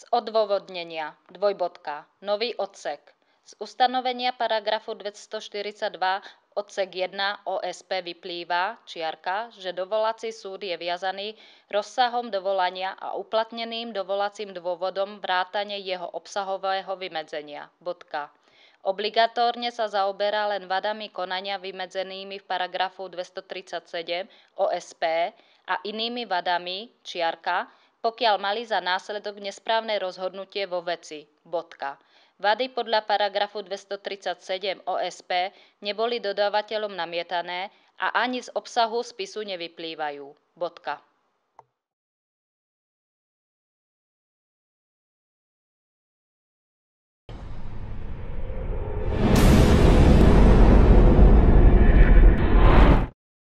odôvodnenia, nový odsek. Z ustanovenia paragrafu 242 odsek 1 OSP vyplýva, že dovolací súd je viazaný rozsahom dovolania a uplatneným dovolacím dôvodom vrátane jeho obsahového vymedzenia. Obligatórne sa zaoberá len vadami konania vymedzenými v paragrafu 237 OSP a inými vadami, pokiaľ mali za následok nesprávne rozhodnutie vo veci. Vady podľa paragrafu 237 OSP neboli dodávateľom namietané a ani z obsahu spisu nevyplývajú.